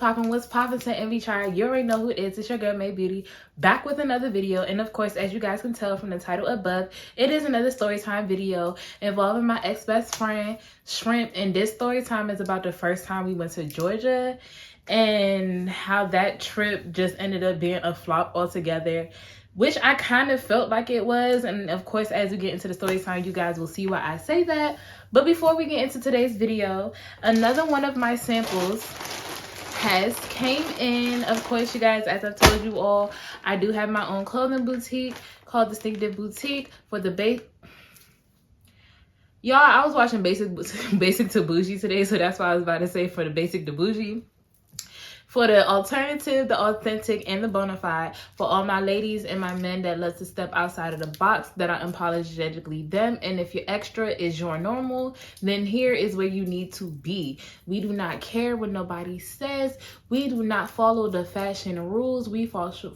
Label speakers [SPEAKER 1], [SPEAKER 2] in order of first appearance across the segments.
[SPEAKER 1] what's poppin' to MV Tribe? You already know who it is. It's your girl MaevëxBeauty, back with another video. And of course, as you guys can tell from the title above, it is another story time video involving my ex-best friend, Shrimp. And this story time is about the first time we went to Georgia and how that trip just ended up being a flop altogether, which I kind of felt like it was. And of course, as we get into the story time, you guys will see why I say that. But before we get into today's video, another one of my samples has came in. Of course, you guys, as I've told you all, I do have my own clothing boutique called Distinctive Boutique for the base. Y'all, I was watching Basic to Bougie today, so that's why I was about to say for the Basic to Bougie. For the alternative, the authentic, and the bona fide, for all my ladies and my men that love to step outside of the box, that are unapologetically them. And if your extra is your normal, then here is where you need to be. We do not care what nobody says. We do not follow the fashion rules. We wouldn't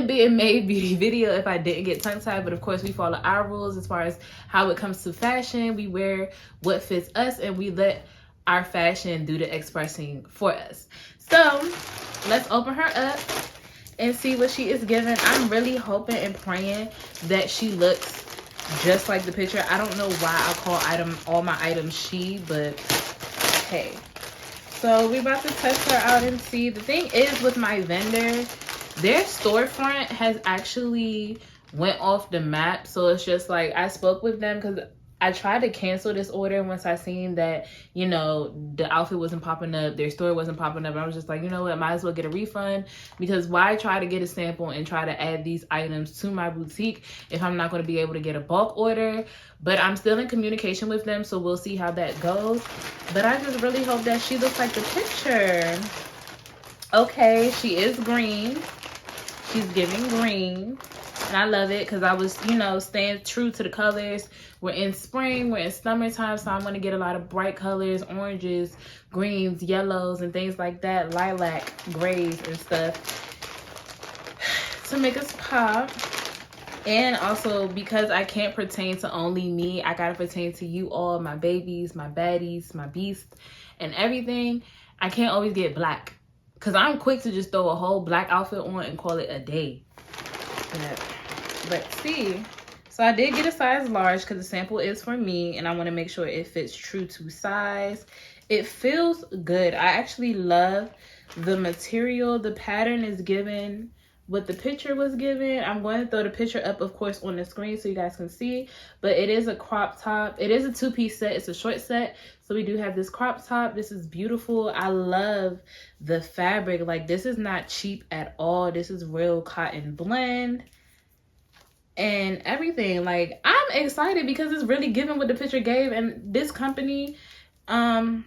[SPEAKER 1] be a MaevëxBeauty video if I didn't get tongue-tied, but of course we follow our rules as far as how it comes to fashion. We wear what fits us, and we let our fashion do the expressing for us. So let's open her up and see what she is giving. I'm really hoping and praying that she looks just like the picture. I don't know why I call all my items she, but hey. So we're about to test her out and see. The thing is with my vendor, their storefront has actually went off the map. So it's just like, I spoke with them because I tried to cancel this order once I seen that, you know, the outfit wasn't popping up, their store wasn't popping up. I was just like, you know what, might as well get a refund, because why try to get a sample and try to add these items to my boutique if I'm not going to be able to get a bulk order. But I'm still in communication with them, so we'll see how that goes. But I just really hope that she looks like the picture. Okay, she is green. She's giving green. And I love it because I was, you know, staying true to the colors. We're in spring, we're in summertime, so I'm going to get a lot of bright colors, oranges, greens, yellows, and things like that, lilac, grays, and stuff to make us pop. And also, because I can't pertain to only me, I got to pertain to you all, my babies, my baddies, my beasts, and everything. I can't always get black because I'm quick to just throw a whole black outfit on and call it a day. Yeah. Let's see. So I did get a size large because the sample is for me, and I want to make sure it fits true to size. It feels good. I actually love the material. The pattern is given what the picture was given. I'm going to throw the picture up, of course, on the screen so you guys can see. But it is a crop top. It is a two-piece set. It's a short set. So we do have this crop top. This is beautiful. I love the fabric. Like, this is not cheap at all. This is real cotton blend and everything. Like, I'm excited because it's really giving what the picture gave. And this company, I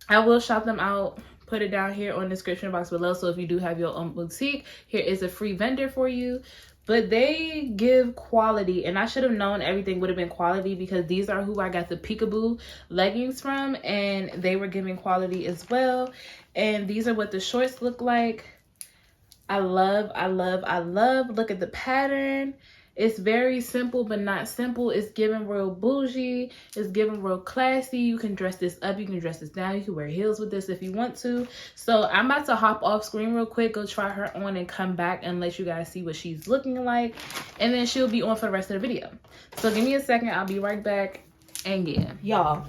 [SPEAKER 1] will shout them out, put it down here on the description box below. So if you do have your own boutique, here is a free vendor for you. But they give quality, and I should have known everything would have been quality because these are who I got the peekaboo leggings from, and they were giving quality as well. And these are what the shorts look like. I love, I love, I love. Look at the pattern. It's very simple, but not simple. It's giving real bougie. It's giving real classy. You can dress this up. You can dress this down. You can wear heels with this if you want to. So I'm about to hop off screen real quick, go try her on, and come back and let you guys see what she's looking like. And then she'll be on for the rest of the video. So give me a second. I'll be right back. And yeah, y'all,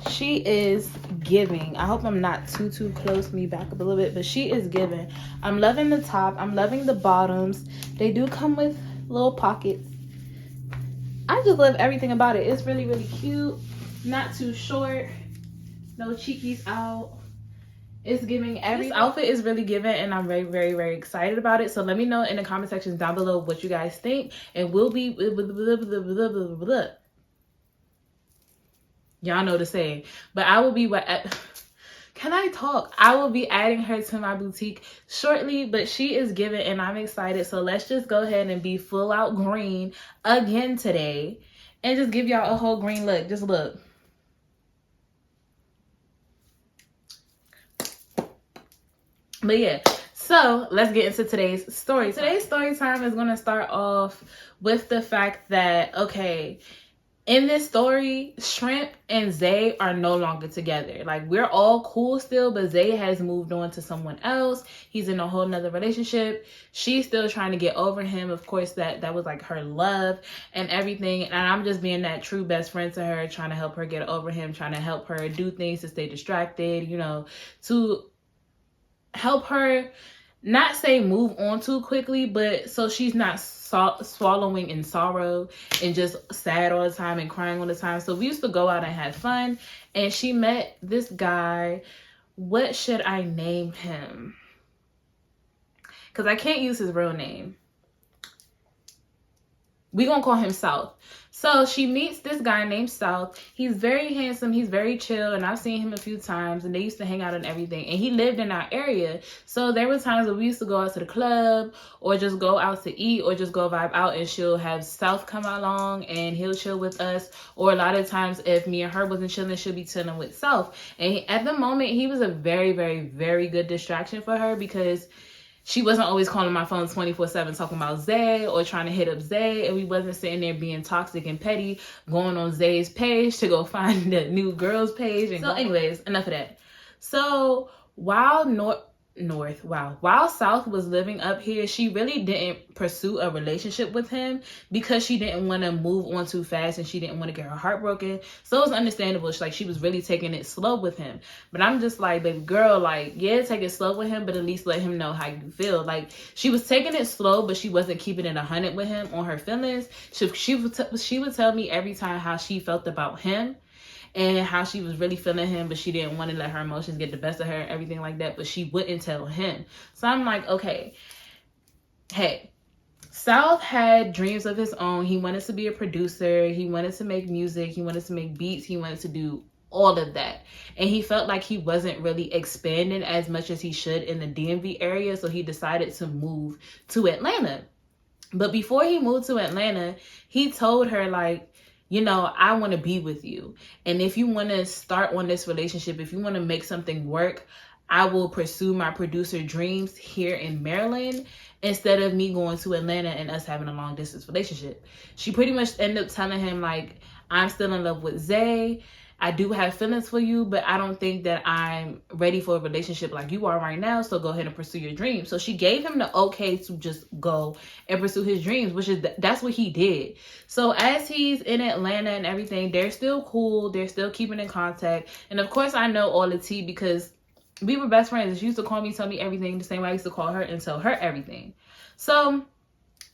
[SPEAKER 1] she is giving. I hope I'm not too close. Me back up a little bit, but she is giving. I'm loving the top. I'm loving the bottoms. They do come with little pockets. I just love everything about it. It's really, really cute. Not too short. No cheekies out. It's giving everything. This outfit is really giving, and I'm very, very, very excited about it. So let me know in the comment sections down below what you guys think. And we'll be y'all know the saying, but I will be can I talk? I will be adding her to my boutique shortly, but she is giving, and I'm excited. So let's just go ahead and be full out green again today and just give y'all a whole green look. Just look. But yeah, so let's get into today's story. Today's story time is going to start off with the fact that, okay, in this story, Shrimp and Zay are no longer together. Like, we're all cool still, but Zay has moved on to someone else. He's in a whole nother relationship. She's still trying to get over him. Of course, that was like her love and everything. And I'm just being that true best friend to her, trying to help her get over him, trying to help her do things to stay distracted, you know, to help her not say move on too quickly, but so she's not swallowing in sorrow and just sad all the time and crying all the time. So we used to go out and have fun, and she met this guy. What should I name him? Because I can't use his real name. We gonna call him South. So she meets this guy named South. He's very handsome. He's very chill. And I've seen him a few times. And they used to hang out and everything. And he lived in our area. So there were times when we used to go out to the club. Or just go out to eat. Or just go vibe out. And she'll have South come along. And he'll chill with us. Or a lot of times if me and her wasn't chilling, she'll be chilling with South. And at the moment, he was a very, very, very good distraction for her. Because she wasn't always calling my phone 24/7 talking about Zay or trying to hit up Zay. And we wasn't sitting there being toxic and petty, going on Zay's page to go find the new girl's page. And so anyways, enough of that. So while while South was living up here, she really didn't pursue a relationship with him because she didn't want to move on too fast and she didn't want to get her heart broken. So it was understandable. She was really taking it slow with him. But I'm just like, baby girl, like, yeah, take it slow with him, but at least let him know how you feel. Like, she was taking it slow, but she wasn't keeping it 100 with him on her feelings. She would tell me every time how she felt about him. And how she was really feeling him, but she didn't want to let her emotions get the best of her and everything like that. But she wouldn't tell him. So I'm like, okay, hey, South had dreams of his own. He wanted to be a producer. He wanted to make music. He wanted to make beats. He wanted to do all of that. And he felt like he wasn't really expanding as much as he should in the DMV area. So he decided to move to Atlanta. But before he moved to Atlanta, he told her, like, you know, I want to be with you. And if you want to start on this relationship, if you want to make something work, I will pursue my producer dreams here in Maryland instead of me going to Atlanta and us having a long distance relationship. She pretty much ended up telling him, like, I'm still in love with Zay. I do have feelings for you, but I don't think that I'm ready for a relationship like you are right now. So go ahead and pursue your dreams. So she gave him the okay to just go and pursue his dreams, which is that's what he did. So as he's in Atlanta and everything, they're still cool. They're still keeping in contact. And of course, I know all the tea because we were best friends. She used to call me, tell me everything the same way I used to call her and tell her everything. So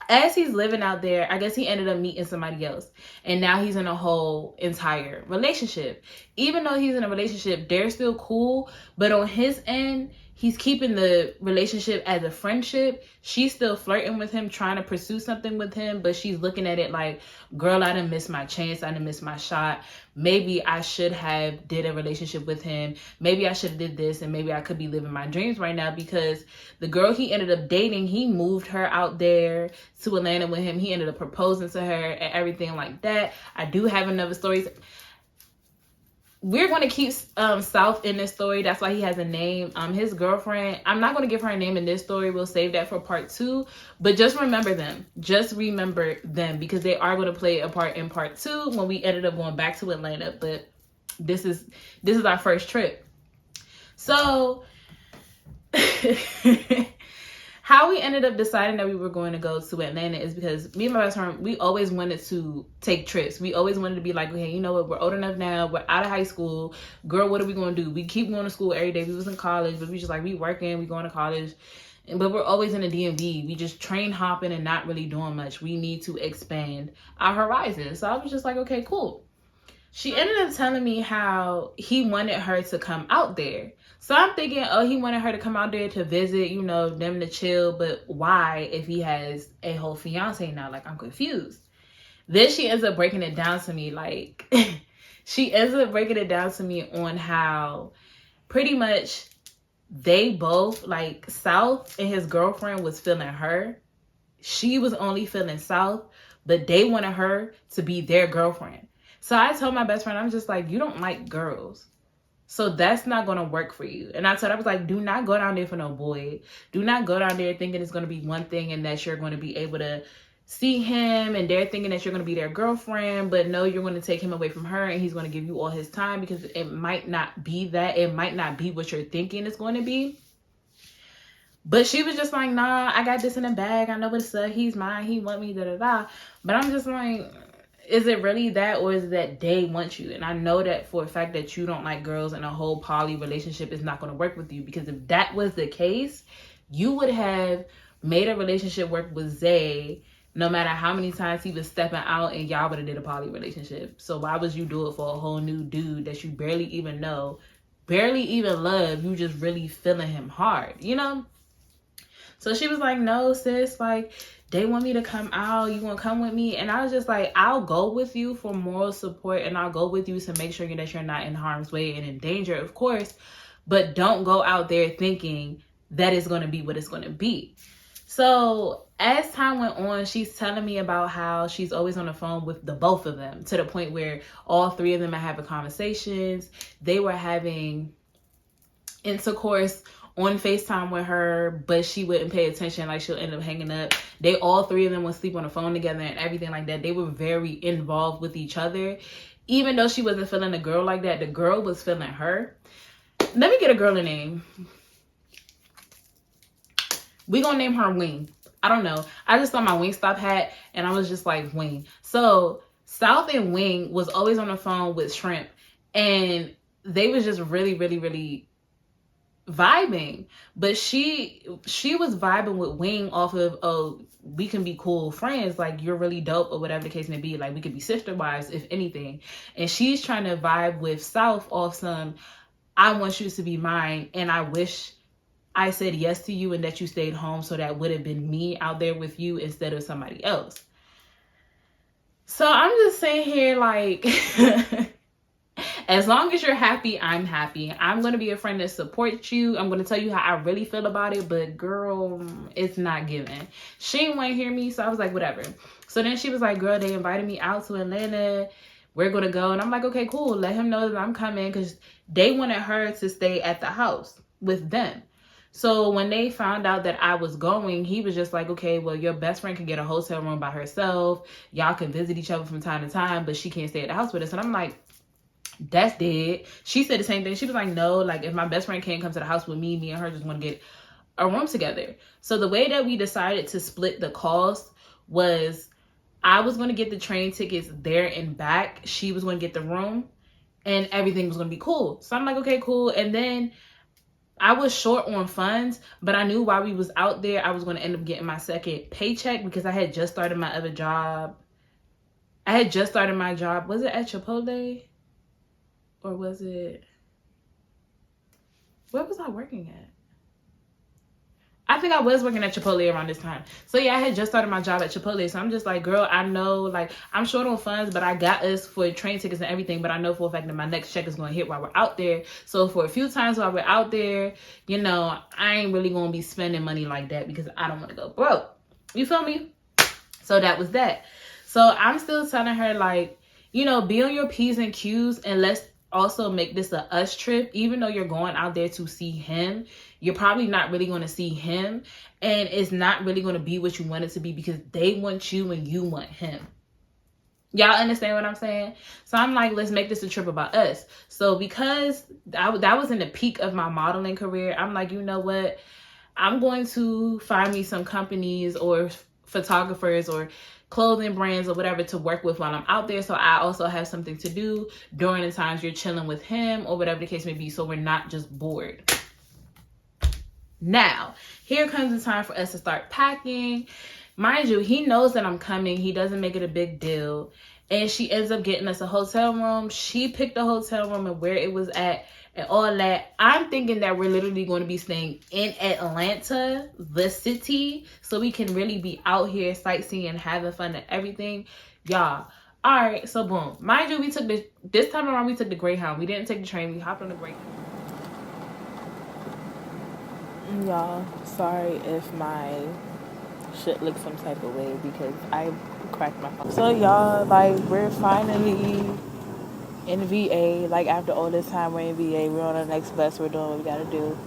[SPEAKER 1] as he's living out there, I guess he ended up meeting somebody else. And now he's in a whole entire relationship. Even though he's in a relationship, they're still cool. But on his end, he's keeping the relationship as a friendship. She's still flirting with him, trying to pursue something with him. But she's looking at it like, girl, I done missed my chance. I done missed my shot. Maybe I should have did a relationship with him. Maybe I should have did this. And maybe I could be living my dreams right now. Because the girl he ended up dating, he moved her out there to Atlanta with him. He ended up proposing to her and everything like that. I do have another story. We're going to keep South in this story. That's why he has a name. His girlfriend, I'm not going to give her a name in this story. We'll save that for part 2. But just remember them. Just remember them because they are going to play a part in part 2 when we ended up going back to Atlanta. But this is our first trip. So how we ended up deciding that we were going to go to Atlanta is because me and my best friend, we always wanted to take trips. We always wanted to be like, okay, you know what? We're old enough now. We're out of high school. Girl, what are we going to do? We keep going to school every day. We was in college, but we just like, we working, we going to college. But we're always in the DMV. We just train hopping and not really doing much. We need to expand our horizons. So I was just like, okay, cool. She ended up telling me how he wanted her to come out there. So I'm thinking, oh, he wanted her to come out there to visit, you know, them to chill. But why if he has a whole fiance now? Like, I'm confused. Then she ends up breaking it down to me. Like, she ends up breaking it down to me on how pretty much they both, like, South and his girlfriend was feeling her. She was only feeling South, but they wanted her to be their girlfriend. So I told my best friend, I'm just like, you don't like girls. So that's not going to work for you. And I told her, I was like, do not go down there for no boy. Do not go down there thinking it's going to be one thing and that you're going to be able to see him and they're thinking that you're going to be their girlfriend, but no, you're going to take him away from her and he's going to give you all his time, because it might not be that. It might not be what you're thinking it's going to be. But she was just like, nah, I got this in the bag. I know what's up. He's mine. He want me, da-da-da. But I'm just like, is it really that, or is it that they want you? And I know that for a fact that you don't like girls, and a whole poly relationship is not going to work with you. Because if that was the case, you would have made a relationship work with Zay, no matter how many times he was stepping out, and y'all would have did a poly relationship. So why would you do it for a whole new dude that you barely even know, barely even love? You just really feeling him hard, you know? So she was like, no, sis, like, they want me to come out. You want to come with me? And I was just like, I'll go with you for moral support, and I'll go with you to make sure that you're not in harm's way and in danger, of course. But don't go out there thinking that it's going to be what it's going to be. So as time went on, she's telling me about how she's always on the phone with the both of them, to the point where all three of them are having conversations. They were having intercourse on FaceTime with her, but she wouldn't pay attention. Like, she'll end up hanging up. They, all three of them, would sleep on the phone together and everything like that. They were very involved with each other. Even though she wasn't feeling the girl like that, the girl was feeling her. Let me get a girl a name. We gonna name her Wing. I don't know. I just saw my Wingstop hat and I was just like, Wing. So South and Wing was always on the phone with Shrimp, and they was just really, really, really vibing. But she was vibing with Wing off of, oh, we can be cool friends, like, you're really dope, or whatever the case may be, like, we could be sister wives if anything. And she's trying to vibe with South off some, I want you to be mine, and I wish I said yes to you and that you stayed home, so that would have been me out there with you instead of somebody else. So I'm just saying here, like, as long as you're happy, I'm happy. I'm going to be a friend that supports you. I'm going to tell you how I really feel about it. But girl, it's not given. She didn't want to hear me. So I was like, whatever. So then she was like, girl, they invited me out to Atlanta. We're going to go. And I'm like, okay, cool. Let him know that I'm coming. Because they wanted her to stay at the house with them. So when they found out that I was going, he was just like, okay, well, your best friend can get a hotel room by herself. Y'all can visit each other from time to time, but she can't stay at the house with us. And I'm like, that's dead. She said the same thing. She was like, no, like, if my best friend can't come to the house with me and her just want to get a room together. So the way that we decided to split the cost was, I was going to get the train tickets there and back. She was going to get the room, and everything was going to be cool. So I'm like, okay, cool. And then I was short on funds, but I knew while we was out there, I was going to end up getting my second paycheck, because I had just started my other job. I had just started my job. Was it at Chipotle? Or was it, where was I working at? I think I was working at Chipotle around this time. So yeah, I had just started my job at Chipotle. So I'm just like, girl, I know, like, I'm short on funds, but I got us for train tickets and everything. But I know for a fact that my next check is going to hit while we're out there. So for a few times while we're out there, you know, I ain't really going to be spending money like that, because I don't want to go broke. You feel me? So that was that. So I'm still telling her, like, you know, be on your P's and Q's, and let's also make this a us trip. Even though you're going out there to see him, you're probably not really going to see him, and it's not really going to be what you want it to be, because they want you and you want him. Y'all understand what I'm saying? So I'm like, let's make this a trip about us. So because that was in the peak of my modeling career, I'm like, you know what, I'm going to find me some companies or photographers or clothing brands or whatever to work with while I'm out there, so I also have something to do during the times you're chilling with him, or whatever the case may be, so we're not just bored. Now, here comes the time for us to start packing. Mind you, he knows that I'm coming. He doesn't make it a big deal. And she ends up getting us a hotel room. She picked the hotel room and where it was at and all that. I'm thinking that we're literally going to be staying in Atlanta, the city, so we can really be out here sightseeing and having fun and everything. Y'all, all right, so boom. Mind you, this time around, we took the Greyhound. We didn't take the train. We hopped on the Greyhound. Y'all, sorry if my shit looks some type of way, because I cracked my phone. So y'all, like, we're finally in VA. Like, after all this time we're in VA, we're on our next bus, we're doing what we gotta do.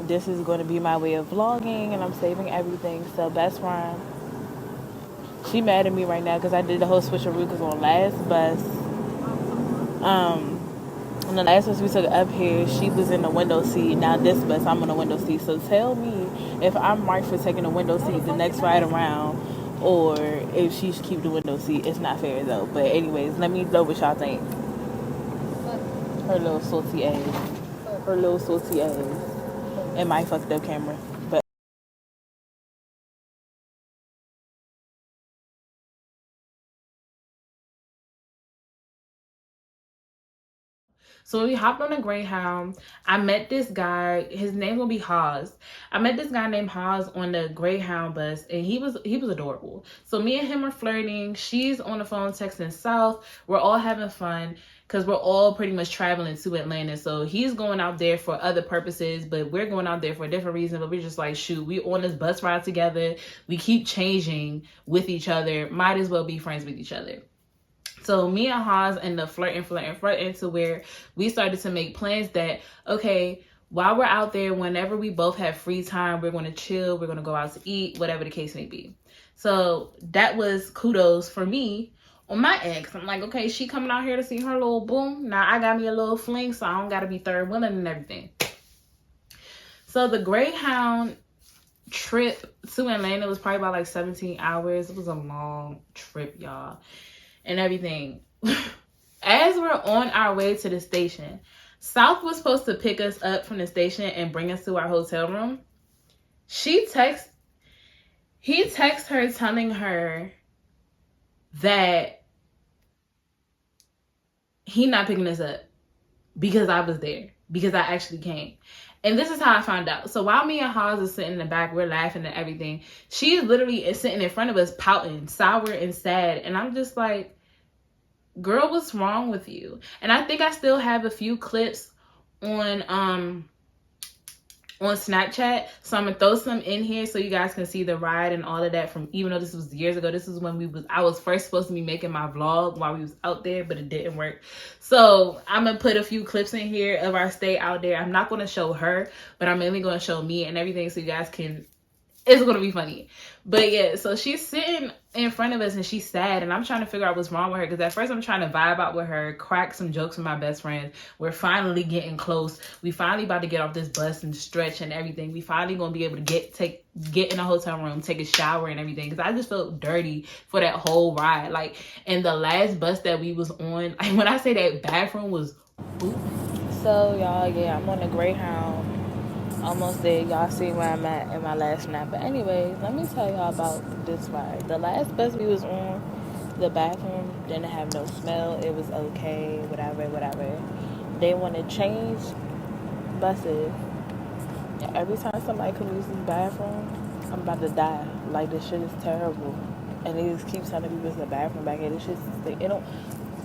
[SPEAKER 1] This is going to be my way of vlogging, and I'm saving everything. So best rhyme. She mad at me right now because I did the whole switcheroo because on last bus, on the last bus we took up here, she was in the window seat. Now this bus, I'm on the window seat. So tell me if I'm right for taking the window seat the next ride around, or if she should keep the window seat. It's not fair though. But anyways, let me know what y'all think. Her little salty ass. Her little salty ass. And my fucked up camera. But so we hopped on a Greyhound. I met this guy. His name will be Haas. I met this guy named Haas on the Greyhound bus, and he was adorable. So me and him were flirting. She's on the phone texting South. We're all having fun because we're all pretty much traveling to Atlanta. So he's going out there for other purposes, but we're going out there for a different reason. But we're just like, shoot, we on this bus ride together. We keep changing with each other. Might as well be friends with each other. So me and Haas ended up flirting to where we started to make plans that, okay, while we're out there, whenever we both have free time, we're going to chill, we're going to go out to eat, whatever the case may be. So that was kudos for me on my end. Cause I'm like, okay, she coming out here to see her little boom. Now I got me a little fling, so I don't got to be third wheeling and everything. So the Greyhound trip to Atlanta was probably about like 17 hours. It was a long trip, y'all. And everything. As we're on our way to the station, South was supposed to pick us up from the station and bring us to our hotel room. He texts her telling her that he not picking us up because I was there, because I actually came. And this is how I found out. So while me and Haas is sitting in the back, we're laughing and everything. She's literally sitting in front of us pouting, sour and sad. And I'm just like, girl, what's wrong with you? And I think I still have a few clips on Snapchat. So I'm gonna throw some in here so you guys can see the ride and all of that from, even though this was years ago, this is when I was first supposed to be making my vlog while we was out there, but it didn't work. So I'm gonna put a few clips in here of our stay out there. I'm not gonna show her, but I'm mainly gonna show me and everything so you guys can, it's gonna be funny. But yeah, so she's sitting in front of us and she's sad, and I'm trying to figure out what's wrong with her, because at first I'm trying to vibe out with her, crack some jokes with my best friend. We're finally getting close. We finally about to get off this bus and stretch and everything. We finally gonna be able to get in a hotel room, take a shower and everything, because I just felt dirty for that whole ride. Like, in the last bus that we was on, like, when I say that bathroom was ooh. So y'all, yeah, I'm on the Greyhound. Almost there. Y'all see where I'm at in my last snap. But anyways, let me tell y'all about this ride. The last bus we was on, the bathroom didn't have no smell. It was okay, whatever. They want to change buses. And every time somebody comes use this bathroom, I'm about to die. Like, this shit is terrible. And they just keep telling me there's a bathroom back here. This shit stink.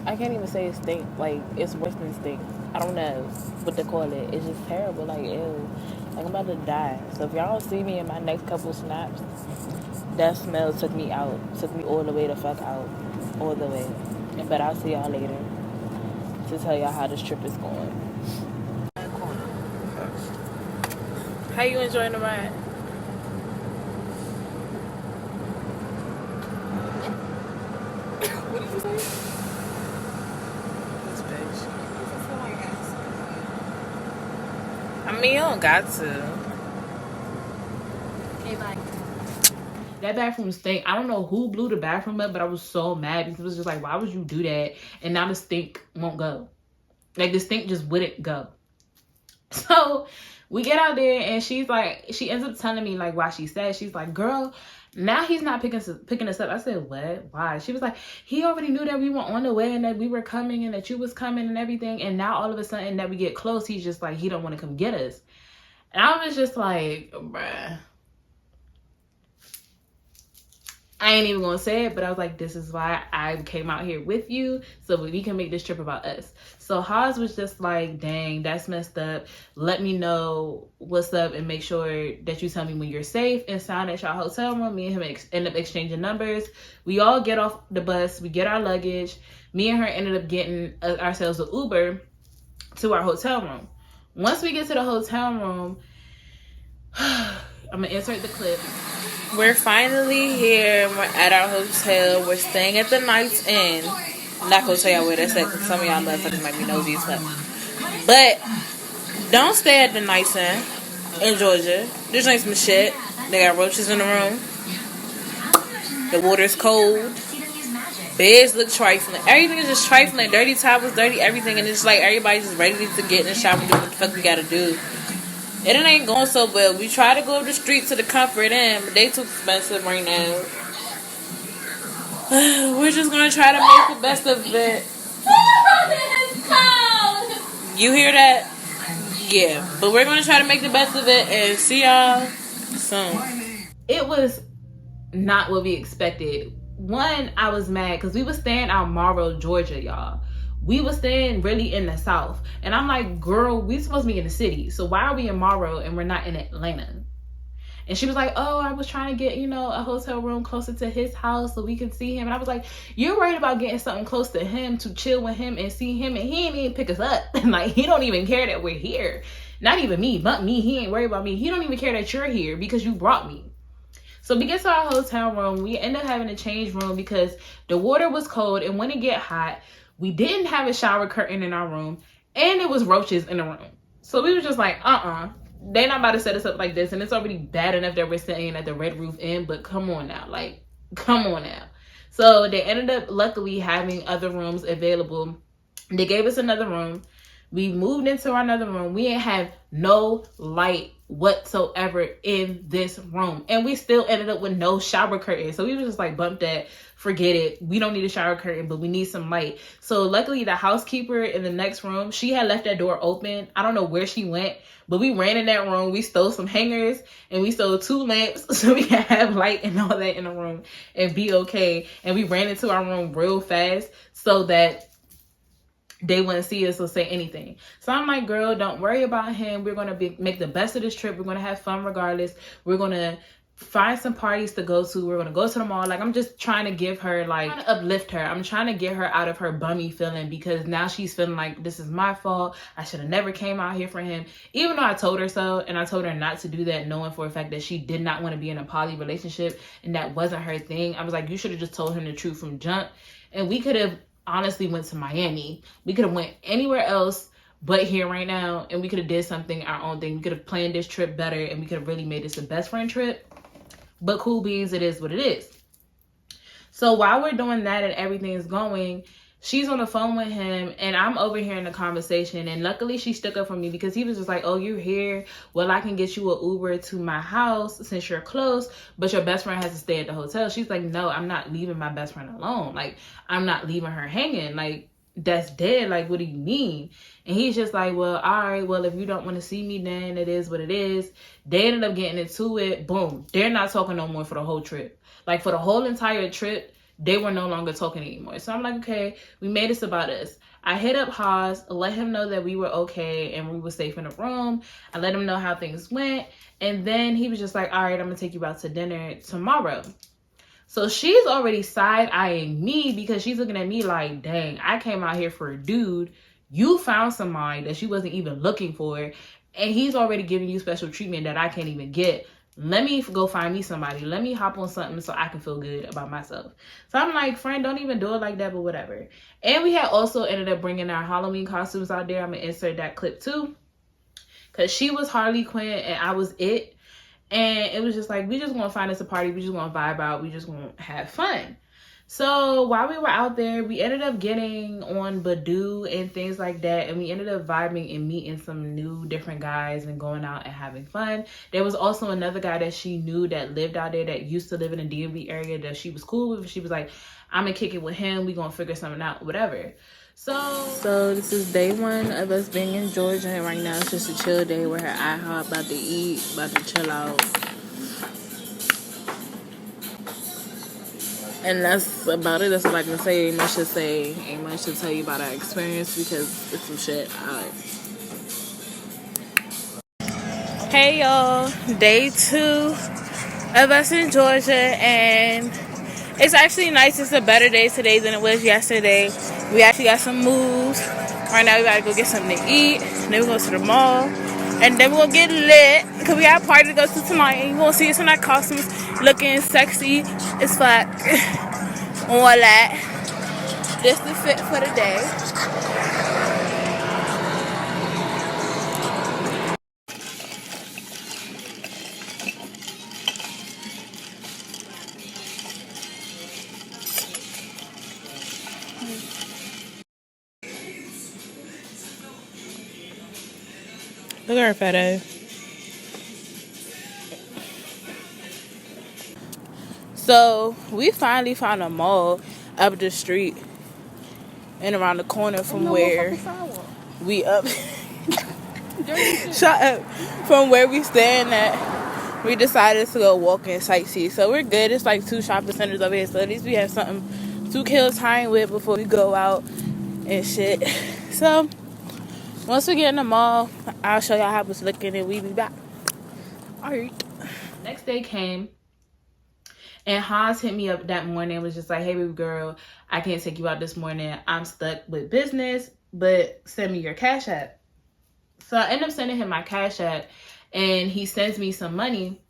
[SPEAKER 1] I can't even say it stink. Like, it's worse than stink. I don't know what to call it. It's just terrible. Like, ew. Like, I'm about to die. So if y'all don't see me in my next couple snaps, that smell took me out. Took me all the way the fuck out. All the way. But I'll see y'all later to tell y'all how this trip is going. How you enjoying the ride? What did you say? This bitch. I mean, you don't got to. Okay, bye. That bathroom stink. I don't know who blew the bathroom up, but I was so mad because it was just like, why would you do that? And now the stink won't go. Like, the stink just wouldn't go. So we get out there and she's like, she ends up telling me like why she said. She's like, girl, now he's not picking us up. I said, what? Why? She was like, he already knew that we were on the way and that we were coming and that you was coming and everything. And now all of a sudden that we get close, he's just like, he don't want to come get us. And I was just like, bruh. I ain't even gonna say it, but I was like, this is why I came out here with you, so we can make this trip about us. So Haas was just like, dang, that's messed up. Let me know what's up and make sure that you tell me when you're safe and sign at y'all hotel room. Me and him end up exchanging numbers. We all get off the bus. We get our luggage. Me and her ended up getting ourselves an Uber to our hotel room. Once we get to the hotel room, I'm gonna insert the clip. We're finally here. We're at our hotel. We're staying at the Night's Inn. I'm not gonna tell y'all where that's at because some of y'all motherfuckers might be nosy as fuck. But don't stay at the Night's Inn in Georgia. There's like some shit. They got roaches in the room. The water's cold. Beds look trifling. Everything is just trifling. Dirty towels, dirty everything, and it's like everybody's just ready to get in the shower and do what the fuck we gotta do. And it ain't going so well. We try to go up the street to the Comfort Inn, but they too expensive right now. We're just gonna try to make the best of it. You hear that? Yeah. But we're gonna try to make the best of it and see y'all soon. It was not what we expected. One, I was mad because we was staying out Morrow, Georgia, y'all. We was staying really in the South. And I'm like, girl, we supposed to be in the city. So why are we in Morrow and we're not in Atlanta? And she was like, oh, I was trying to get, you know, a hotel room closer to his house so we can see him. And I was like, you're worried about getting something close to him to chill with him and see him. And he ain't even pick us up. And like, he don't even care that we're here. Not even me, but me. He ain't worried about me. He don't even care that you're here because you brought me. So we get to our hotel room. We end up having to change room because the water was cold. And when it get hot, we didn't have a shower curtain in our room. And it was roaches in the room. So we were just like, they're not about to set us up like this. And it's already bad enough that we're staying at the Red Roof Inn. But come on now. Like, come on now. So they ended up luckily having other rooms available. They gave us another room. We moved into another room. We didn't have no light whatsoever in this room. And we still ended up with no shower curtain. So we were just like, bump that. Forget it. We don't need a shower curtain, but we need some light. So luckily the housekeeper in the next room, she had left that door open. I don't know where she went, but we ran in that room. We stole some hangers and we stole 2 lamps so we can have light and all that in the room and be okay. And we ran into our room real fast so that they wouldn't see us or say anything. So I'm like, girl, don't worry about him. We're going to make the best of this trip. We're going to have fun regardless. We're going to find some parties to go to. We're going to go to the mall. Like, I'm just trying to give her, like, trying to uplift her. I'm trying to get her out of her bummy feeling because now she's feeling like this is my fault. I should have never came out here for him. Even though I told her so, and I told her not to do that, knowing for a fact that she did not want to be in a poly relationship and that wasn't her thing. I was like, you should have just told him the truth from jump. And we could have honestly went to Miami. We could have went anywhere else but here right now, and we could have did something, our own thing. We could have planned this trip better, and we could have really made this a best friend trip. But cool beans, it is what it is. So while we're doing that and everything is going, she's on the phone with him, and I'm overhearing the conversation. And luckily, she stuck up for me because he was just like, oh, you're here. Well, I can get you an Uber to my house since you're close, but your best friend has to stay at the hotel. She's like, no, I'm not leaving my best friend alone. Like, I'm not leaving her hanging. Like, that's dead. Like, what do you mean? And he's just like, well, all right, well, if you don't want to see me, then it is what it is. They ended up getting into it. Boom. They're not talking no more for the whole trip. Like, for the whole entire trip, they were no longer talking anymore. So I'm like, okay, we made this about us. I hit up Haas, let him know that we were okay and we were safe in the room. I let him know how things went. And then he was just like, all right, I'm going to take you out to dinner tomorrow. So she's already side-eyeing me because she's looking at me like, dang, I came out here for a dude. You found somebody that she wasn't even looking for. And he's already giving you special treatment that I can't even get. Let me go find me somebody. Let me hop on something so I can feel good about myself. So I'm like, friend, don't even do it like that, but whatever. And we had also ended up bringing our Halloween costumes out there. I'm going to insert that clip too. Because she was Harley Quinn and I was it. And it was just like, we just going to find us a party. We just going to vibe out. We just going to have fun. So while we were out there, we ended up getting on Badoo and things like that. And we ended up vibing and meeting some new different guys and going out and having fun. There was also another guy that she knew that lived out there that used to live in the DMV area that she was cool with. She was like, I'm going to kick it with him. We going to figure something out, whatever. So this is day 1 of us being in Georgia. And right now it's just a chill day. We're at IHOP, about to eat, about to chill out. And that's about it. That's all I can say. Ain't much to say. Ain't much to tell you about our experience because it's some shit. Alright. Hey y'all. Day 2 of us in Georgia. And it's actually nice. It's a better day today than it was yesterday. We actually got some moves. Right now we gotta go get something to eat. Then we go to the mall. And then we're gonna get lit because we got a party to go to tonight. And you're gonna see us in our costumes looking sexy as fuck. All that. This the fit for the day. Look at her fat ass. So we finally found a mall up the street and around the corner from where we up. Shut up. From where we staying at, we decided to go walk and sightsee. So we're good. It's like 2 shopping centers over here. So at least we have something to kill time with before we go out and shit. So once we get in the mall, I'll show y'all how it's looking and we be back. Alright. Next day came. And Hans hit me up that morning and was just like, hey, baby girl, I can't take you out this morning. I'm stuck with business, but send me your Cash App. So I end up sending him my Cash App, and he sends me some money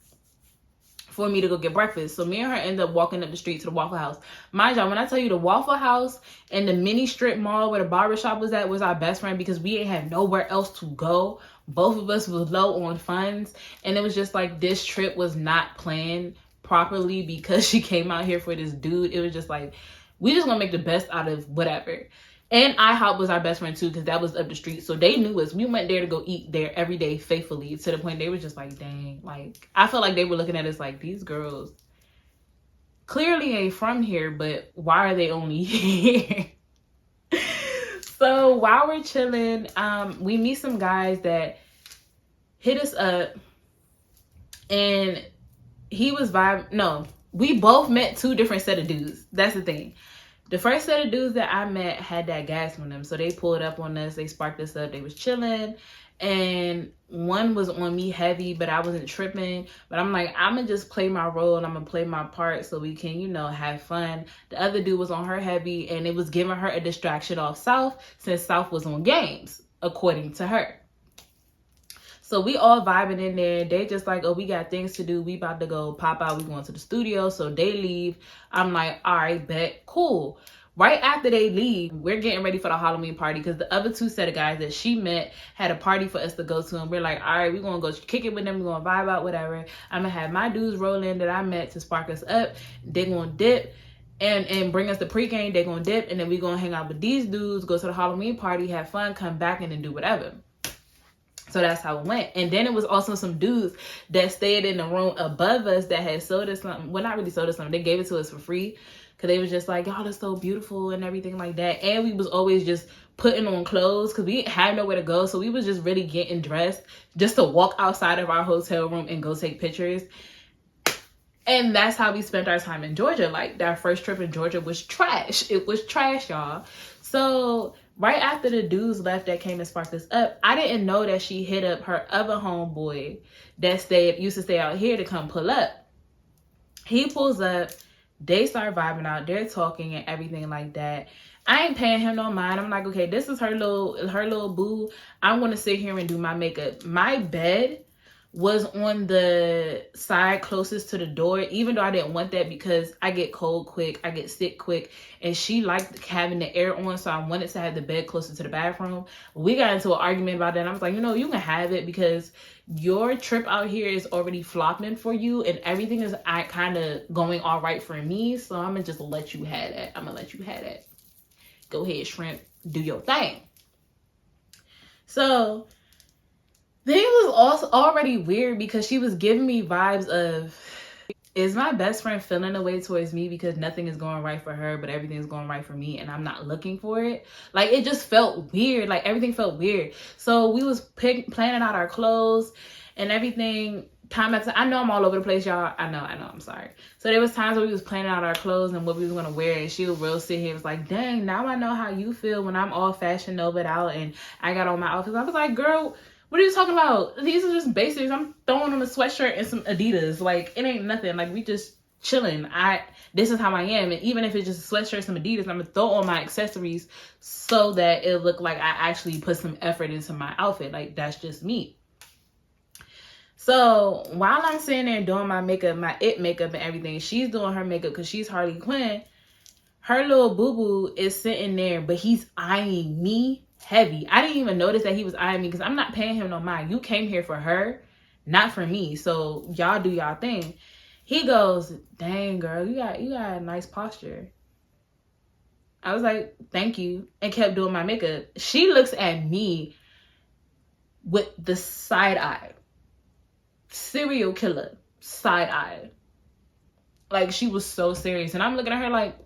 [SPEAKER 1] for me to go get breakfast. So me and her end up walking up the street to the Waffle House. Mind y'all, when I tell you the Waffle House and the mini strip mall where the barbershop was at was our best friend because we ain't had nowhere else to go. Both of us was low on funds. And it was just like this trip was not planned properly because she came out here for this dude. It was just like, we just gonna make the best out of whatever. And IHOP was our best friend too because that was up the street. So they knew us. We went there to go eat there every day faithfully to the point they were just like, dang. Like, I felt like they were looking at us like, these girls clearly ain't from here, but why are they only here? So while we're chilling, we meet some guys that hit us up, and he was we both met 2 different set of dudes. That's the thing. The first set of dudes that I met had that gas on them. So they pulled up on us. They sparked us up. They was chilling. And one was on me heavy, but I wasn't tripping. But I'm like, I'm going to just play my role and I'm going to play my part so we can, you know, have fun. The other dude was on her heavy and it was giving her a distraction off South since South was on games, according to her. So we all vibing in there. They just like, oh, we got things to do. We about to go pop out. We going to the studio. So they leave. I'm like, all right, bet, cool. Right after they leave, we're getting ready for the Halloween party because the other 2 set of guys that she met had a party for us to go to. And we're like, all right, we're going to go kick it with them. We're going to vibe out, whatever. I'm going to have my dudes roll in that I met to spark us up. They're going to dip and bring us the pregame. They're going to dip. And then we're going to hang out with these dudes, go to the Halloween party, have fun, come back, and then do whatever. So that's how it went. And then it was also some dudes that stayed in the room above us that had sold us something. Well, not really sold us something. They gave it to us for free. Because they was just like, y'all are so beautiful and everything like that. And we was always just putting on clothes because we didn't have nowhere to go. So we was just really getting dressed just to walk outside of our hotel room and go take pictures. And that's how we spent our time in Georgia. Like, that first trip in Georgia was trash. It was trash, y'all. So right after the dudes left that came and sparked us up, I didn't know that she hit up her other homeboy that used to stay out here to come pull up. He pulls up. They start vibing out. They're talking and everything like that. I ain't paying him no mind. I'm like, okay, this is her little boo. I want to sit here and do my makeup. My bed was on the side closest to the door, even though I didn't want that because I get cold quick, I get sick quick, and she liked having the air on, so I wanted to have the bed closer to the bathroom. We got into an argument about that, and I was like, you know, you can have it because your trip out here is already flopping for you, and everything is kind of going all right for me, so I'm gonna just let you have that. I'm gonna let you have that. Go ahead, shrimp, do your thing. So then it was also already weird because she was giving me vibes of, is my best friend feeling a way towards me because nothing is going right for her, but everything's going right for me and I'm not looking for it? Like, it just felt weird. Like, everything felt weird. So we was planning out our clothes and everything. Time after, I know I'm all over the place, y'all. I know, I'm sorry. So there was times where we was planning out our clothes and what we was going to wear, and she was real sit here, was like, dang, now I know how you feel when I'm all fashion novaed out and I got on my outfits. I was like, girl, what are you talking about? These are just basics. I'm throwing on a sweatshirt and some Adidas. Like, it ain't nothing. Like, we just chilling. This is how I am. And even if it's just a sweatshirt, some Adidas, I'm gonna throw on my accessories so that it look like I actually put some effort into my outfit. Like, that's just me. So while I'm sitting there doing my makeup, my it makeup and everything, she's doing her makeup because she's Harley Quinn. Her little boo-boo is sitting there, but he's eyeing me heavy. I didn't even notice that he was eyeing me because I'm not paying him no mind. You came here for her, not for me. So y'all do y'all thing. He goes, dang, girl, you got a nice posture. I was like, thank you, and kept doing my makeup. She looks at me with the side eye. Serial killer side eye. Like, she was so serious. And I'm looking at her like,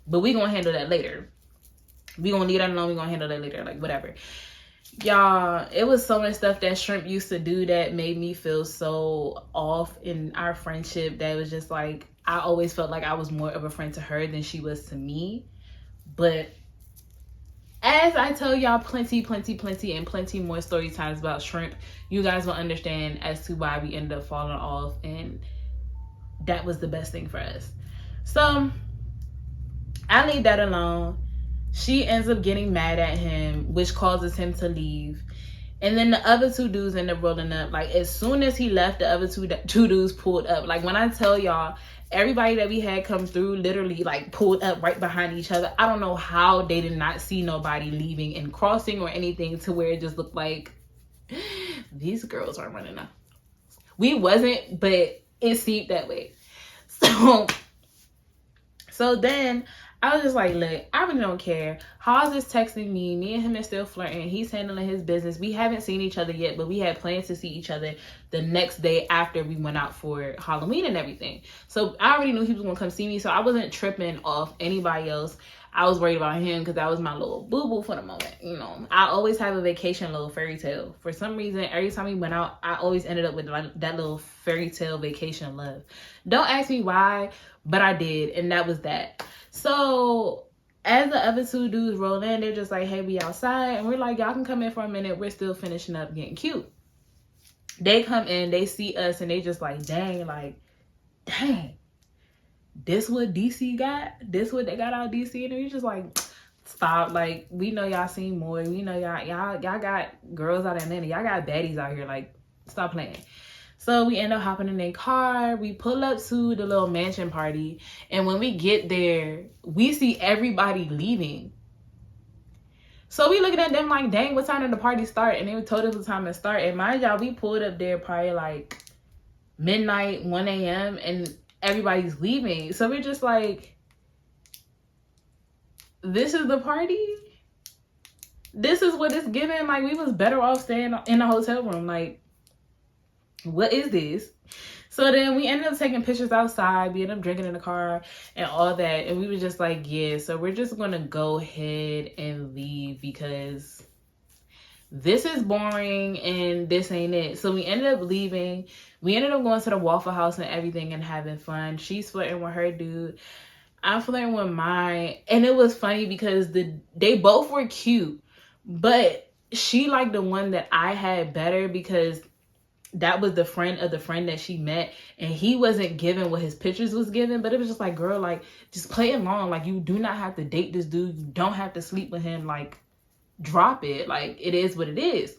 [SPEAKER 1] but we gonna handle that later. We gonna leave that alone. We gonna handle that later. Like, whatever. Y'all, it was so much stuff that Shrimp used to do that made me feel so off in our friendship, that was just like, I always felt like I was more of a friend to her than she was to me. But as I tell y'all plenty more story times about Shrimp, you guys will understand as to why we ended up falling off, and that was the best thing for us. So I leave that alone. She ends up getting mad at him, which causes him to leave. And then the other two dudes end up rolling up. Like, as soon as he left, the other two dudes pulled up. Like, when I tell y'all, everybody that we had come through literally, like, pulled up right behind each other. I don't know how they did not see nobody leaving and crossing or anything, to where it just looked like these girls are running up. We wasn't, but it seemed that way. So then I was just like, look, I really don't care. Hawes is texting me. Me and him are still flirting. He's handling his business. We haven't seen each other yet, but we had plans to see each other the next day after we went out for Halloween and everything. So I already knew he was going to come see me, so I wasn't tripping off anybody else. I was worried about him because that was my little boo-boo for the moment. You know, I always have a vacation little fairy tale. For some reason, every time we went out, I always ended up with that little fairy tale vacation love. Don't ask me why, but I did, and that was that. So as the other two dudes roll in, they're just like, hey, we outside. And we're like, y'all can come in for a minute. We're still finishing up getting cute. They come in, they see us, and they just like, dang, this what DC got? This what they got out of DC? And we're just like, stop. Like, we know y'all seen more. We know y'all got girls out of Atlanta. Y'all got baddies out here. Like, stop playing. So we end up hopping in their car. We pull up to the little mansion party. And when we get there, we see everybody leaving. So we looking at them like, dang, what time did the party start? And they told us what time it start. And mind y'all, we pulled up there probably like midnight, 1 a.m. and everybody's leaving. So we're just like, this is the party? This is what it's giving? Like, we was better off staying in the hotel room. Like, what is this? So then we ended up taking pictures outside. We ended up drinking in the car and all that. And we were just like, yeah, so we're just going to go ahead and leave because this is boring and this ain't it. So we ended up leaving. We ended up going to the Waffle House and everything and having fun. She's flirting with her dude. I'm flirting with mine. And it was funny because they both were cute. But she liked the one that I had better because that was the friend of the friend that she met, and he wasn't giving what his pictures was giving. But it was just like, girl, like, just play along. Like, you do not have to date this dude. You don't have to sleep with him. Like, drop it. Like, it is what it is.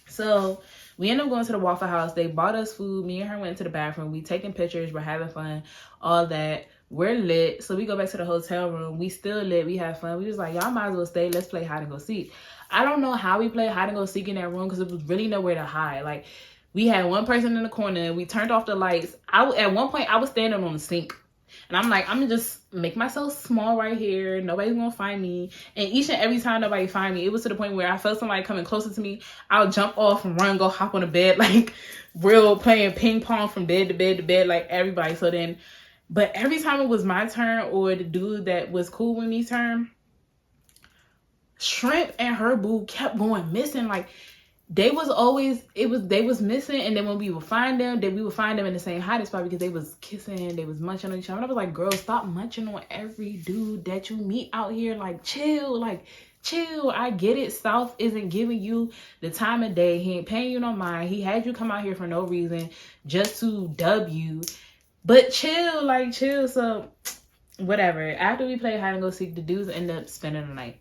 [SPEAKER 1] So we ended up going to the Waffle House. They bought us food. Me and her went to the bathroom. We taking pictures. We're having fun. All that. We're lit. So we go back to the hotel room. We still lit. We have fun. We was like, y'all might as well stay. Let's play hide and go seek. I don't know how we played hide and go seek in that room because it was really nowhere to hide. Like, we had one person in the corner. We turned off the lights. At one point, I was standing on the sink. And I'm like, I'm going to just make myself small right here. Nobody's going to find me. And each and every time nobody find me, it was to the point where I felt somebody coming closer to me. I'll jump off and run, go hop on the bed. Like, real playing ping pong from bed to bed to bed, like everybody. So then, but every time it was my turn or the dude that was cool with me's turn, Shrimp and her boo kept going missing. Like, they was missing, and then when we would find them, we would find them in the same hiding spot because they was kissing, they was munching on each other. And I was like, girl, stop munching on every dude that you meet out here. Like, chill. I get it. South isn't giving you the time of day. He ain't paying you no mind. He had you come out here for no reason, just to dub you. But chill. So whatever. After we played hide and go seek, the dudes end up spending the night.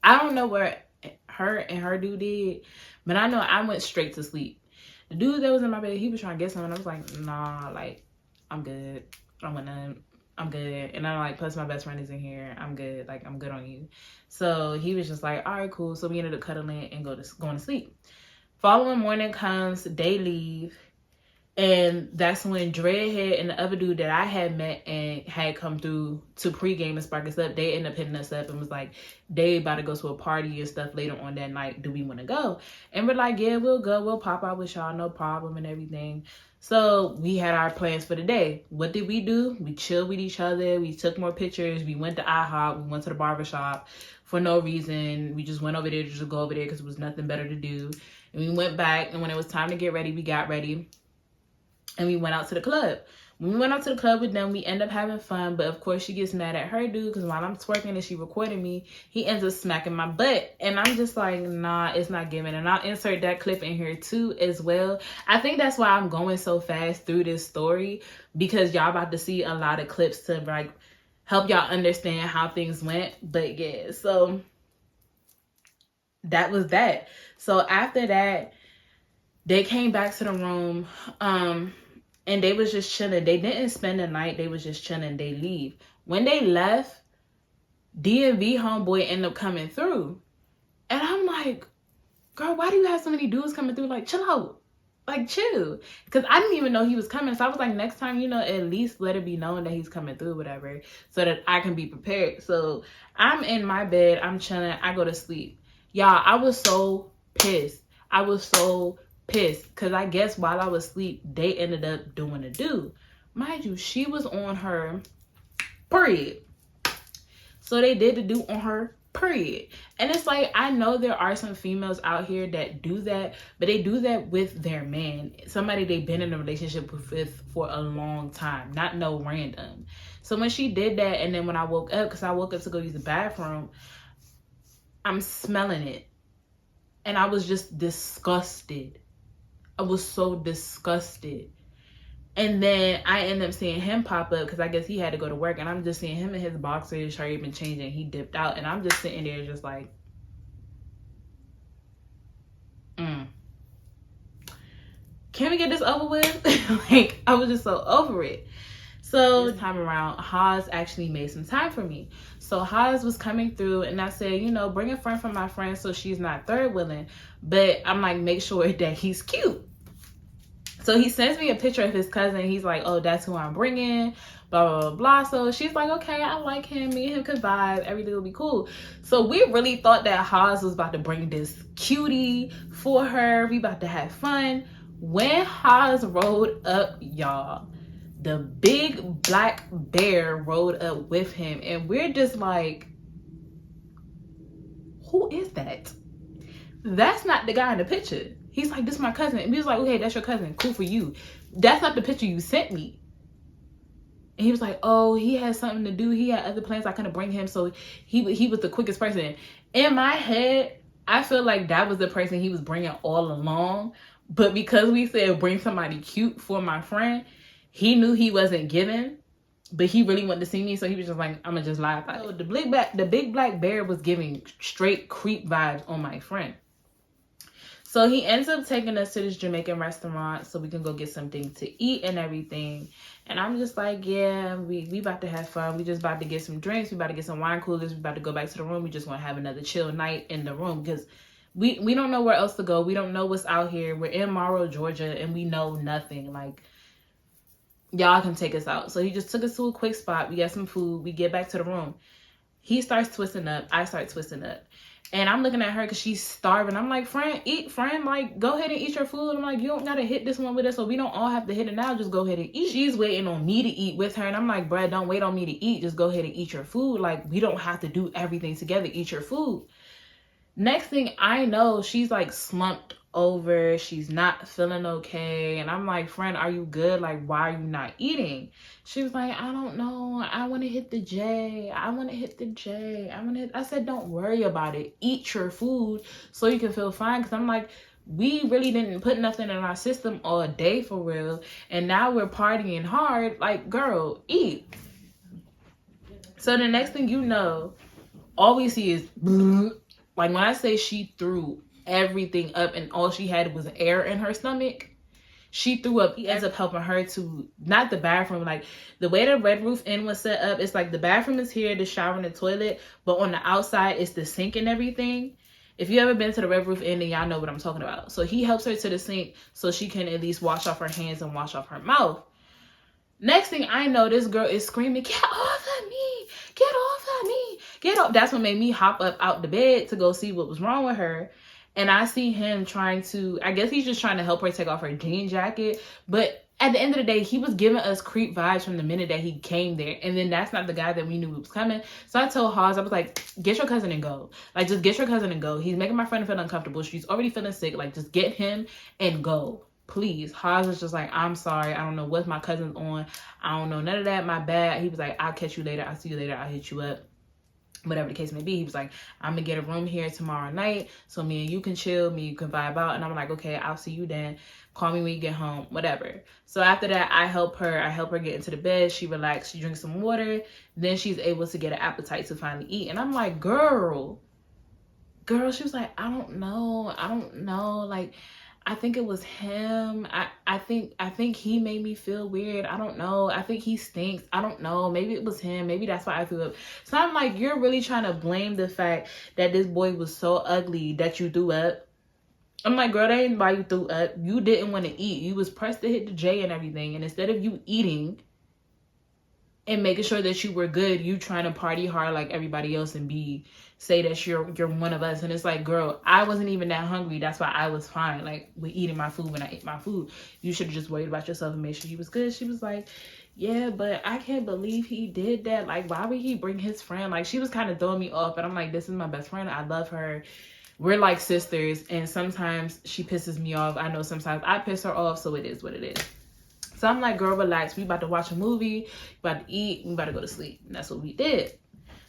[SPEAKER 1] I don't know where her and her dude did. But I know I went straight to sleep. The dude that was in my bed, he was trying to get something. I was like, nah, like, I'm good. I don't want none. I'm good. And I'm like, plus my best friend is in here. I'm good. Like, I'm good on you. So he was just like, all right, cool. So we ended up cuddling and going to sleep. Following morning comes, they leave. And that's when Dreadhead and the other dude that I had met and had come through to pregame and spark us up, they ended up hitting us up and was like, they about to go to a party and stuff later on that night. Do we want to go? And we're like, yeah, we'll go. We'll pop out with y'all. No problem and everything. So we had our plans for the day. What did we do? We chilled with each other. We took more pictures. We went to IHOP. We went to the barbershop for no reason. We just went over there just to go over there because it was nothing better to do. And we went back. And when it was time to get ready, we got ready. And we went out to the club. When we went out to the club with them, we end up having fun. But of course, she gets mad at her dude because while I'm twerking and she recording me, he ends up smacking my butt. And I'm just like, nah, it's not giving. And I'll insert that clip in here too as well. I think that's why I'm going so fast through this story, because y'all about to see a lot of clips to like help y'all understand how things went. But yeah, so that was that. So after that, they came back to the room. And they was just chilling. They didn't spend the night. They was just chilling. They leave. When they left, DMV homeboy ended up coming through. And I'm like, girl, why do you have so many dudes coming through? Like, chill out. Like, chill. Because I didn't even know he was coming. So I was like, next time, you know, at least let it be known that he's coming through, whatever, so that I can be prepared. So I'm in my bed. I'm chilling. I go to sleep. Y'all, I was so pissed. I was so pissed because I guess while I was asleep, they ended up doing a do. Mind you, she was on her period. So they did the do on her period. And it's like, I know there are some females out here that do that, but they do that with their man, somebody they've been in a relationship with for a long time, not no random. So when she did that, and then when I woke up, because I woke up to go use the bathroom, I'm smelling it. And I was just disgusted. I was so disgusted. And then I ended up seeing him pop up because I guess he had to go to work. And I'm just seeing him in his boxers, shirt been changing. He dipped out. And I'm just sitting there just like, can we get this over with? Like, I was just so over it. So this time around, Haas actually made some time for me. So Haas was coming through and I said, you know, bring a friend from my friend so she's not third wheeling. But I'm like, make sure that he's cute. So he sends me a picture of his cousin. He's like, oh, that's who I'm bringing, blah, blah, blah, blah. So she's like, okay, I like him. Me and him could vibe. Everything will be cool. So we really thought that Haas was about to bring this cutie for her. We about to have fun. When Haas rode up, y'all, the big black bear rode up with him. And we're just like, who is that? That's not the guy in the picture. He's like, this is my cousin. And we was like, okay, that's your cousin. Cool for you. That's not the picture you sent me. And he was like, oh, he had something to do. He had other plans. I couldn't bring him. So he was the quickest person. In my head, I feel like that was the person he was bringing all along. But because we said bring somebody cute for my friend, he knew he wasn't giving. But he really wanted to see me. So he was just like, I'm going to just lie about it. So the big black bear was giving straight creep vibes on my friend. So he ends up taking us to this Jamaican restaurant so we can go get something to eat and everything. And I'm just like, yeah, we about to have fun. We just about to get some drinks. We about to get some wine coolers. We about to go back to the room. We just want to have another chill night in the room because we don't know where else to go. We don't know what's out here. We're in Morrow, Georgia, and we know nothing. Like, y'all can take us out. So he just took us to a quick spot. We got some food. We get back to the room. He starts twisting up. I start twisting up. And I'm looking at her because she's starving. I'm like, friend, eat, friend. Like, go ahead and eat your food. I'm like, you don't got to hit this one with us. So we don't all have to hit it now. Just go ahead and eat. She's waiting on me to eat with her. And I'm like, bruh, don't wait on me to eat. Just go ahead and eat your food. Like, we don't have to do everything together. Eat your food. Next thing I know, she's like slumped over. She's not feeling okay. And I'm like, friend, are you good? Like, why are you not eating? She was like, I don't know. I want to hit the J. I want to hit the J. I said, don't worry about it. Eat your food so you can feel fine. Because I'm like, we really didn't put nothing in our system all day for real. And now we're partying hard. Like, girl, eat. So the next thing you know, all we see is Like, when I say she threw everything up and all she had was air in her stomach, she threw up. He ends up helping her to, not the bathroom, like the way the Red Roof Inn was set up, it's like the bathroom is here, the shower and the toilet, but on the outside it's the sink and everything. If you ever been to the Red Roof Inn, then y'all know what I'm talking about. So he helps her to the sink so she can at least wash off her hands and wash off her mouth. Next thing I know, this girl is screaming, "Get off of me! Get off of me! Get off!" That's what made me hop up out the bed to go see what was wrong with her. And I see him trying to, I guess he's just trying to help her take off her jean jacket. But at the end of the day, he was giving us creep vibes from the minute that he came there. And then that's not the guy that we knew was coming. So I told Hawes, I was like, get your cousin and go. Like, just get your cousin and go. He's making my friend feel uncomfortable. She's already feeling sick. Like, just get him and go. Please. Hawes was just like, I'm sorry. I don't know what my cousin's on. I don't know none of that. My bad. He was like, I'll catch you later. I'll see you later. I'll hit you up. Whatever the case may be. He was like, I'm gonna get a room here tomorrow night so me and you can chill, me you can vibe out. And I'm like, okay, I'll see you then. Call me when you get home, whatever. So after that, I help her get into the bed. She relaxed, she drinks some water. Then she's able to get an appetite to finally eat. And I'm like, girl, she was like, I don't know. Like, I think it was him. I think he made me feel weird. I don't know. I think he stinks. I don't know. Maybe it was him. Maybe that's why I threw up. So I'm like, you're really trying to blame the fact that this boy was so ugly that you threw up? I'm like, girl, that ain't why you threw up. You didn't want to eat. You was pressed to hit the J and everything. And instead of you eating and making sure that you were good, you trying to party hard like everybody else and say that you're one of us. And it's like, girl, I wasn't even that hungry. That's why I was fine, like, with eating my food when I ate my food. You should have just worried about yourself and made sure you was good. She was like, yeah, but I can't believe he did that. Like, why would he bring his friend? Like, she was kind of throwing me off. And I'm like, this is my best friend. I love her. We're like sisters. And sometimes she pisses me off. I know sometimes I piss her off. So it is what it is. So I'm like, girl, relax. We about to watch a movie. We about to eat. We about to go to sleep. And that's what we did.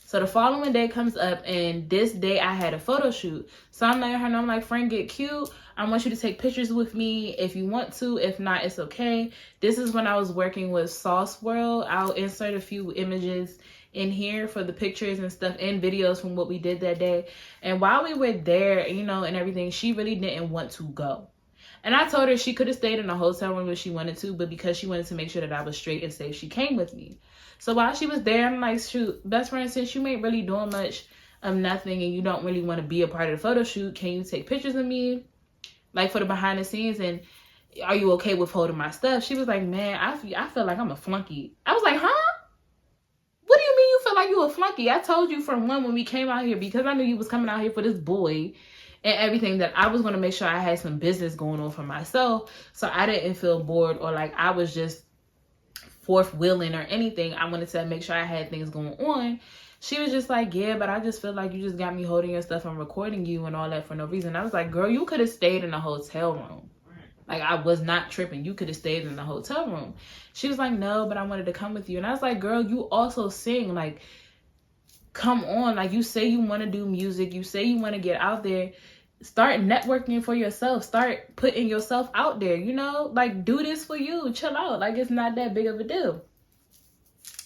[SPEAKER 1] So the following day comes up, and this day I had a photo shoot. So I'm letting her know, I'm like, friend, get cute. I want you to take pictures with me if you want to. If not, it's okay. This is when I was working with Sauce World. I'll insert a few images in here for the pictures and stuff and videos from what we did that day. And while we were there, you know, and everything, she really didn't want to go. And I told her she could have stayed in the hotel room if she wanted to, but because she wanted to make sure that I was straight and safe, she came with me. So while she was there, I'm like, shoot, best friend, since you ain't really doing much of nothing and you don't really want to be a part of the photo shoot, can you take pictures of me, like, for the behind the scenes? And are you okay with holding my stuff? She was like, man, I feel like I'm a flunky. I was like, huh? What do you mean you feel like you a flunky? I told you from when we came out here, because I knew you was coming out here for this boy and everything, that I was going to make sure I had some business going on for myself. So I didn't feel bored or like I was just fourth wheeling or anything. I wanted to make sure I had things going on. She was just like, yeah, but I just feel like you just got me holding your stuff and recording you and all that for no reason. I was like, girl, you could have stayed in the hotel room. Like, I was not tripping. You could have stayed in the hotel room. She was like, no, but I wanted to come with you. And I was like, girl, you also sing. Like, come on. Like, you say you want to do music. You say you want to get out there. Start networking for yourself. Start putting yourself out there, you know? Like, do this for you. Chill out. Like, it's not that big of a deal.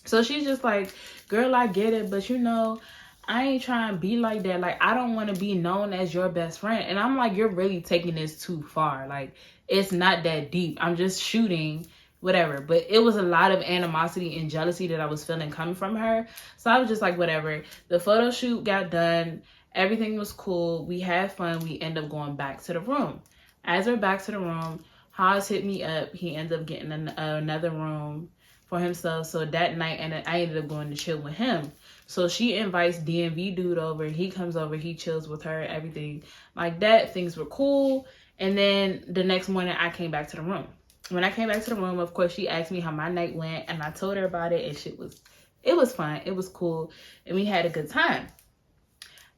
[SPEAKER 1] So she's just like, girl, I get it, but you know, I ain't trying to be like that. Like, I don't want to be known as your best friend. And I'm like, you're really taking this too far. Like, it's not that deep. I'm just shooting, whatever. But it was a lot of animosity and jealousy that I was feeling coming from her. So I was just like, whatever. The photo shoot got done. Everything was cool. We had fun. We end up going back to the room. As we're back to the room, Haas hit me up. He ended up getting another room for himself. So that night, and I ended up going to chill with him. So she invites DMV dude over. He comes over. He chills with her. Everything like that. Things were cool. And then the next morning, I came back to the room. When I came back to the room, of course, she asked me how my night went. And I told her about it. And it was fun. It was cool. And we had a good time.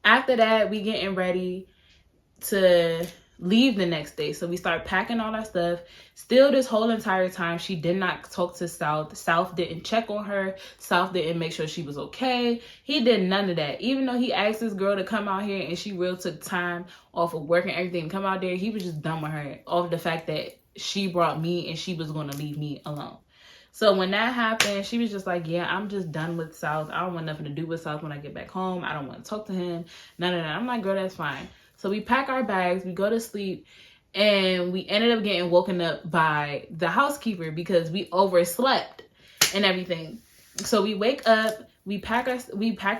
[SPEAKER 1] After that, we getting ready to leave the next day. So we start packing all our stuff. Still, this whole entire time, she did not talk to South. South didn't check on her. South didn't make sure she was okay. He did none of that. Even though he asked this girl to come out here and she real took time off of work and everything to come out there, he was just done with her off the fact that she brought me and she was going to leave me alone. So when that happened, she was just like, yeah, I'm just done with South. I don't want nothing to do with South when I get back home. I don't want to talk to him. None of that. I'm like, girl, that's fine. So we pack our bags, we go to sleep, and we ended up getting woken up by the housekeeper because we overslept and everything. So we wake up, we pack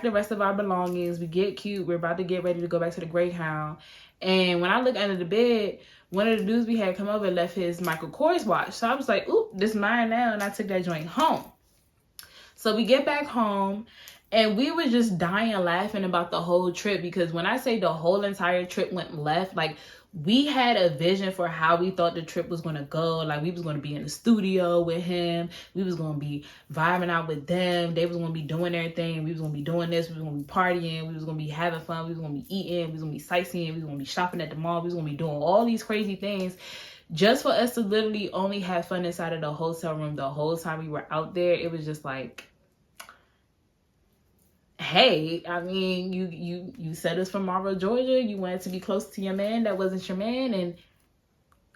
[SPEAKER 1] the rest of our belongings, we get cute, we're about to get ready to go back to the Greyhound. And when I look under the bed, one of the dudes we had come over left his Michael Kors watch. So I was like, oop, this is mine now. And I took that joint home. So we get back home and we were just dying laughing about the whole trip, because when I say the whole entire trip went left, like we had a vision for how we thought the trip was going to go. Like we was going to be in the studio with him. We was going to be vibing out with them. They was going to be doing their thing. We was going to be doing this. We was going to be partying. We was going to be having fun. We was going to be eating. We was going to be sightseeing. We was going to be shopping at the mall. We was going to be doing all these crazy things just for us to literally only have fun inside of the hotel room the whole time we were out there. It was just like, hey, I mean, you set us from Marlboro, Georgia. You wanted to be close to your man that wasn't your man, and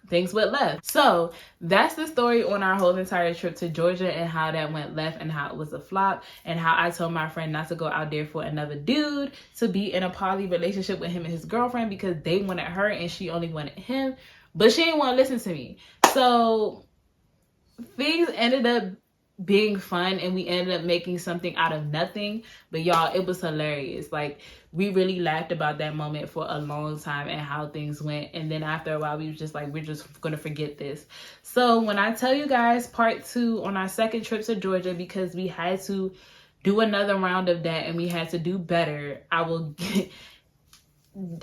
[SPEAKER 1] things went left. So that's the story on our whole entire trip to Georgia and how that went left and how it was a flop and how I told my friend not to go out there for another dude to be in a poly relationship with him and his girlfriend because they wanted her and she only wanted him, but she didn't want to listen to me. So things ended up being fun and we ended up making something out of nothing. But y'all, it was hilarious. Like we really laughed about that moment for a long time and how things went. And then after a while we was just like, we're just gonna forget this. So when I tell you guys part 2 on our second trip to Georgia, because we had to do another round of that and we had to do better, I will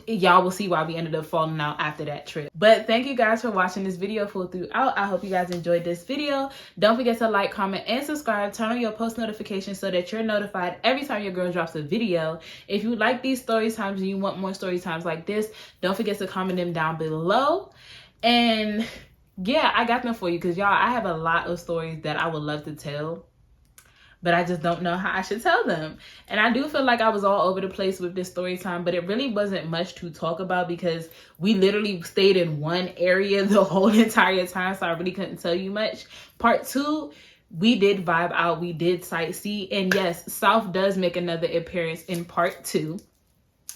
[SPEAKER 1] y'all will see why we ended up falling out after that trip. But thank you guys for watching this video full throughout. I hope you guys enjoyed this video. Don't forget to like, comment, and subscribe. Turn on your post notifications so that you're notified every time your girl drops a video. If you like these story times and you want more story times like this, don't forget to comment them down below. And yeah, I got them for you because y'all, I have a lot of stories that I would love to tell, but I just don't know how I should tell them. And I do feel like I was all over the place with this story time, but it really wasn't much to talk about because we literally stayed in one area the whole entire time, so I really couldn't tell you much. Part 2, we did vibe out, we did sightsee, and yes, South does make another appearance in part 2,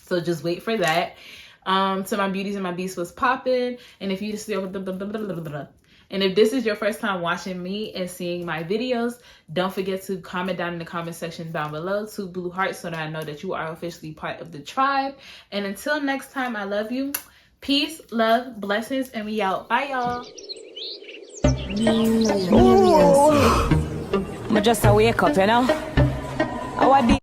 [SPEAKER 1] so just wait for that. So my beauties and my beasts was popping, and if you just and if this is your first time watching me and seeing my videos, don't forget to comment down in the comment section down below 2 blue hearts so that I know that you are officially part of the tribe. And until next time, I love you. Peace, love, blessings, and we out. Bye, y'all.
[SPEAKER 2] I just wake up, you know.